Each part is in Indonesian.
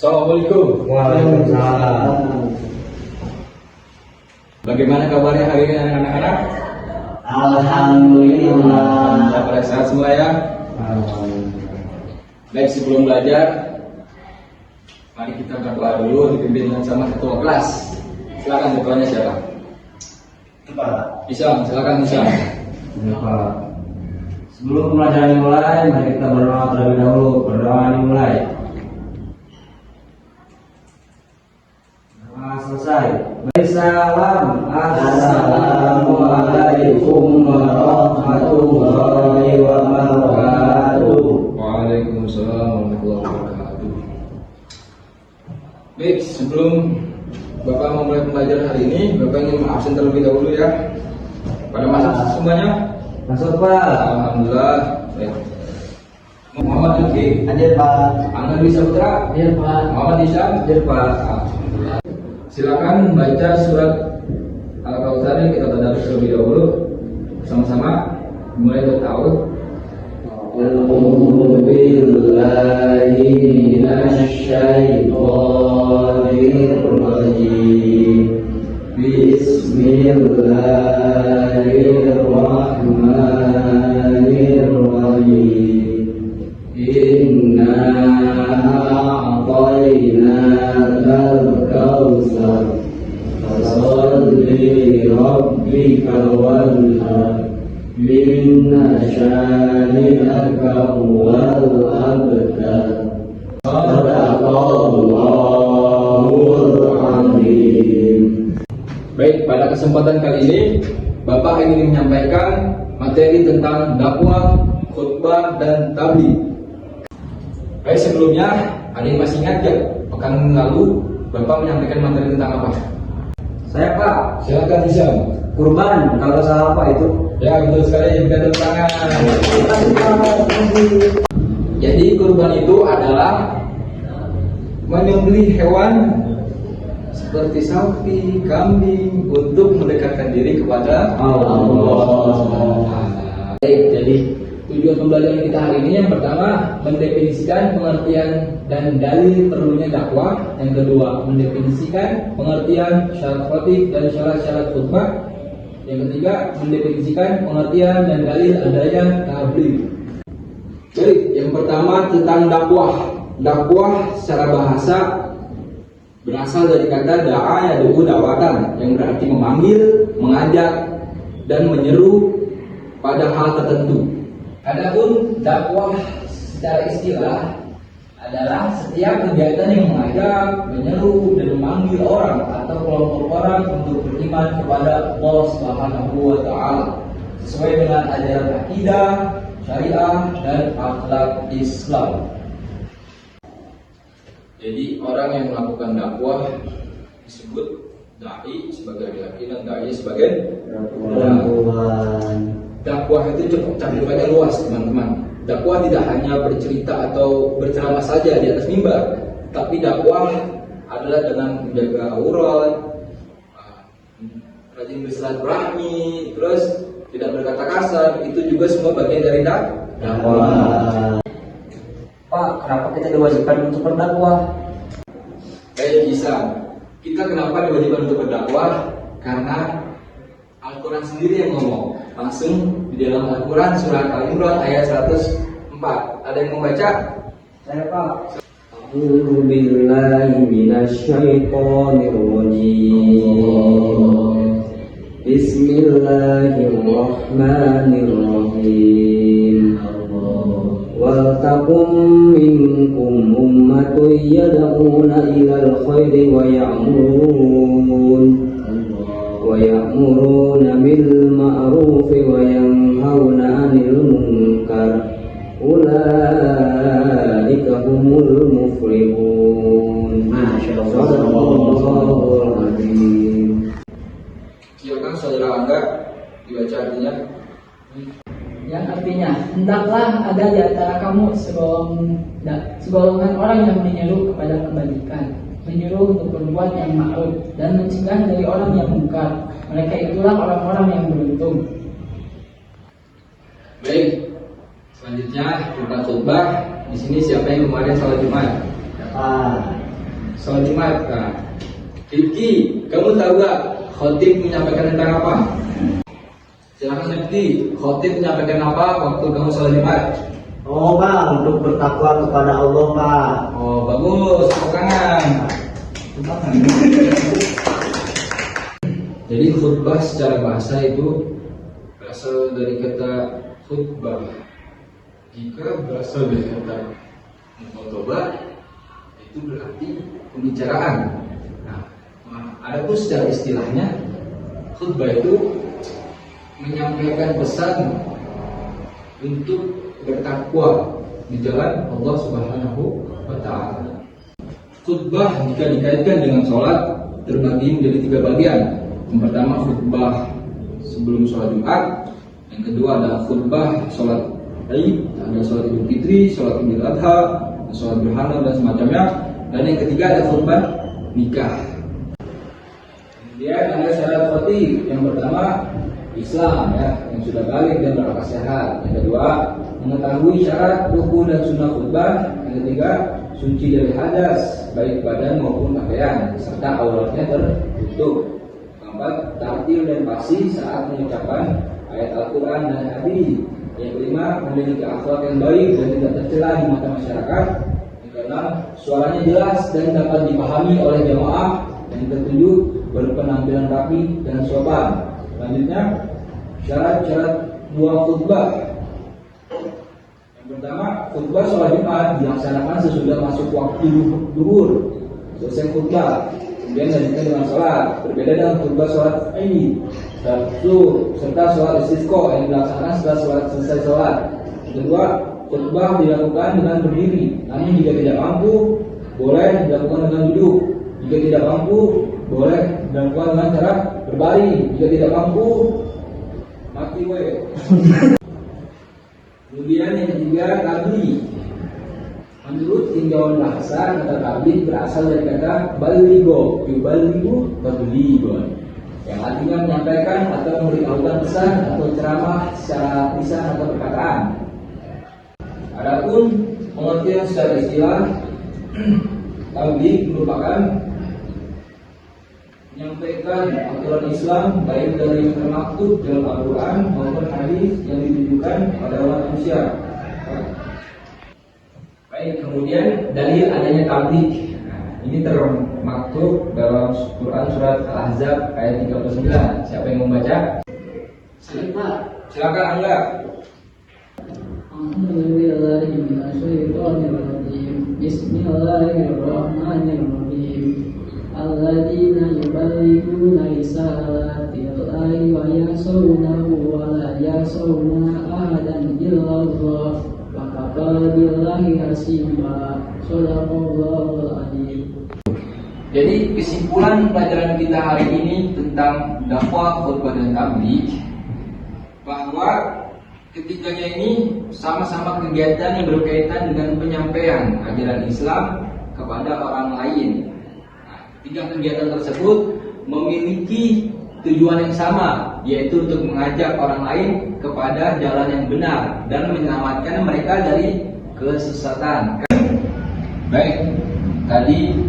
Assalamualaikum. Waalaikumsalam. Bagaimana kabarnya hari ini anak-anak? Alhamdulillah. Pada sehat semua ya? Baik, sebelum belajar, mari kita berdoa dulu dipimpin sama ketua kelas. Silakan ketuanya siapa? Bisa, silakan bisa. Sebelum pelajaran dimulai, mari kita berdoa terlebih dahulu. Berdoa dimulai. Selesai. Baik, salam. Assalamualaikum warahmatullahi wabarakatuh. Waalaikumsalam warahmatullahi wabarakatuh. Baik, sebelum Bapak memulai pembelajaran hari ini, Bapak ingin absen terlebih dahulu ya. Pada masuk semuanya? Masuk, Pak. Alhamdulillah. Baik. Muhammad Lutfi, Hadir, Pak. Angga Dwi Saputra, Hadir, Pak. Muhammad Isyam, Hadir, Pak. Alhamdulillah. Silakan baca surat Al-Kautsar yang kita baca terlebih dahulu sama-sama. Mulai dari awal. A'udzu billahi minasyaitonir rajim. Bismillahirrahmanirrahim. Inna a'tainakal kautsar fasholli rabbikal wanhar. Inna syani'aka huwal abtar. Sadaqallahul azim. Baik, pada kesempatan kali ini Bapak ingin menyampaikan materi tentang dakwah, khutbah, dan tabligh. Baik, sebelumnya ada yang masih ingat ya? Pekan lalu Bapak menyampaikan materi tentang apa? Saya, Pak. Silakan Isyam. Kurban, kalau salah apa itu? Ya, betul sekali, juga tepuk tangan. Jadi kurban itu adalah menyembelih hewan seperti sapi, kambing untuk mendekatkan diri kepada Allah. Baik, jadi tujuan pembelajaran kita hari ini yang pertama mendefinisikan pengertian dan dalil perlunya dakwah. Yang kedua mendefinisikan pengertian syarat khotib dan syarat-syarat khutbah. Yang ketiga mendefinisikan pengertian dan dalil adanya tabligh. Baik, yang pertama tentang dakwah. Dakwah secara bahasa berasal dari kata da'a yad'u da'watan, yang berarti memanggil, mengajak, dan menyeru pada hal tertentu. Adapun dakwah secara istilah adalah setiap kegiatan yang mengajak, menyeru, dan memanggil orang atau kelompok orang untuk beriman kepada Allah Subhanahu wa Ta'ala sesuai dengan ajaran akidah, syariah, dan akhlak Islam. Jadi orang yang melakukan dakwah disebut dai sebagai laki-laki dan dai sebagai perempuan. Dakwah itu cakupannya luas, teman-teman. Dakwah tidak hanya bercerita atau berceramah saja di atas mimbar, tapi dakwah adalah dengan menjaga aurat, rajin bersilaturahmi, terus tidak berkata kasar. Itu juga semua bagian dari dakwah. Pak, kenapa kita diwajibkan untuk berdakwah? Baik, bisa. Kita kenapa diwajibkan untuk berdakwah? Karena Al-Quran sendiri yang ngomong. Langsung di dalam Al-Quran surat Al-Imran ayat 104. Ada yang membaca? Saya, Pak. A'udzu billahi minasyaitonir rajim. Bismillahirrahmanirrahim. Waltakum minkum ummatun yad'una ilal khairi wa ya'muruna bil ma'rufi wa yanhauna 'anil munkar. Ulaika humul muflihun. Masyaallah. Silakan saudara Angga dibaca artinya. Yang artinya, hendaklah ada di antara kamu segolongan orang yang menyuruh kepada kebaikan, menyuruh untuk berbuat yang ma'ruf, dan mencegah dari orang yang mungkar. Mereka itulah orang-orang yang beruntung. Baik, selanjutnya tentang khutbah. Di sini siapa yang kemarin salat Jumat? sholat Jumat. Nah, Rifki, kamu tahu gak khotib menyampaikan tentang apa? Silakan Rifki, khotib menyampaikan apa waktu kamu sholat Jumat? Oh Bang, untuk bertakwa kepada Allah Pak. Oh bagus, tepuk tangan. Jadi khutbah secara bahasa itu berasal dari kata khutbah. Jika berasal dari kata khutbah, itu berarti pembicaraan. Nah, adapun secara istilahnya khutbah itu menyampaikan pesan untuk bertakwa di jalan Allah Subhanahu wa Ta'ala. Khutbah jika dikaitkan dengan sholat terbagi menjadi 3 bagian. Yang pertama khutbah sebelum sholat Jumat, yang kedua adalah khutbah sholat Id, ada sholat Idul Fitri, sholat Idul Adha, sholat Gerhana dan semacamnya. Dan yang ketiga ada khutbah nikah. Kemudian ada syarat khotib. Yang pertama Islam, ya, yang sudah balik dan berakal sehat. Yang kedua mengetahui syarat rukun dan sunnah khutbah. Yang ketiga suci dari hadas baik badan maupun pakaian serta auratnya tertutup. Keempat tartil dan fasih saat mengucapkan ayat Al-Quran dan hadis. Yang kelima memiliki akhlak yang baik dan tidak tercela di mata masyarakat. Yang keenam suaranya jelas dan dapat dipahami oleh jamaah. Yang ketujuh berpenampilan rapi dan sopan. Selanjutnya syarat-syarat dua khutbah. Yang pertama, khutbah sholat Jumat dilaksanakan sesudah masuk waktu zuhur, selesai khutbah, kemudian dilanjutkan dengan sholat. Berbeda dengan khutbah sholat Id, serta sholat istisqa yang dilaksanakan setelah selesai sholat. Yang kedua, khutbah dilakukan dengan berdiri. Namun jika tidak mampu, boleh dilakukan dengan duduk. Jika tidak mampu, boleh dilakukan dengan cara berbaring. Jika tidak mampu, mati we. Kemudian yang ketiga, tabligh. Menurut tinjauan bahasa, kata tabligh berasal dari kata baligho, yubalighu tablighon, yang artinya menyampaikan atau memberitahukan pesan atau ceramah secara lisan atau perkataan. Adapun pengertian secara istilah, tabligh merupakan menyampaikan aturan Islam baik dari yang termaktub dalam Al-Quran maupun hadis yang ditujukan pada umat manusia. Baik, kemudian dalil adanya tabligh. Ini termaktub dalam Quran surat Al-Ahzab ayat 39. Siapa yang membaca? Silakan Angga. Bismillahirrahmanirrahim. Alladzina yuballighuna risalatillahi wa yasawnahu wa la yasawna ahadan illallah wa kafa billahi hasiba. Shadaqallahul adzim. Jadi kesimpulan pelajaran kita hari ini tentang dakwah, khutbah dan tabligh, bahwa ketiganya ini sama-sama kegiatan yang berkaitan dengan penyampaian ajaran Islam kepada orang lain. Tiga kegiatan tersebut memiliki tujuan yang sama, yaitu untuk mengajak orang lain kepada jalan yang benar dan menyelamatkan mereka dari kesesatan. Baik, tadi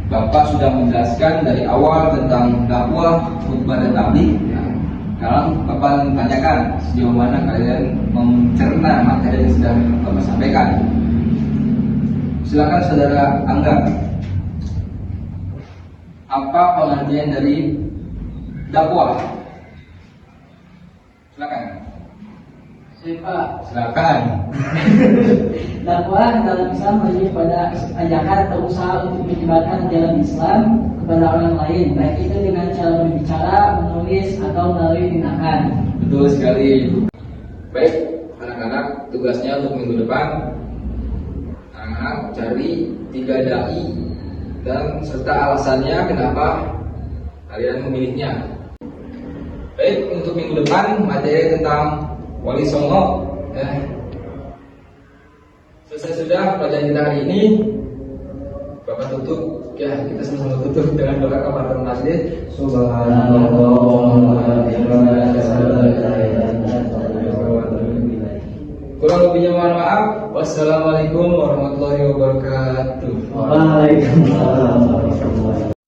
Bapak sudah menjelaskan dari awal tentang dakwah, khutbah dan tabligh. Sekarang Bapak tanyakan sejauh mana kalian mencerna materi yang sudah Bapak sampaikan. Silakan Saudara Angga. Apa pengertian dari dakwah? Silakan. Silakan. Dakwah dalam Islam merujuk pada ajakan atau usaha untuk menyebarkan jalan Islam kepada orang lain, baik itu dengan cara berbicara, menulis, atau melalui tindakan. Betul sekali. Baik, anak-anak, tugasnya untuk minggu depan, anak-anak cari 3 dai dan serta alasannya kenapa kalian memilihnya. Baik, untuk minggu depan materi tentang Wali Songo. Selesai sudah pelajaran kita hari ini. Bapak tutup, ya kita sama-sama tutup dengan doa kafaratul masjid. Subhanallah. Kurang lebihnya mohon maaf. Wassalamualaikum warahmatullahi wabarakatuh. Waalaikumsalam warahmatullahi wabarakatuh.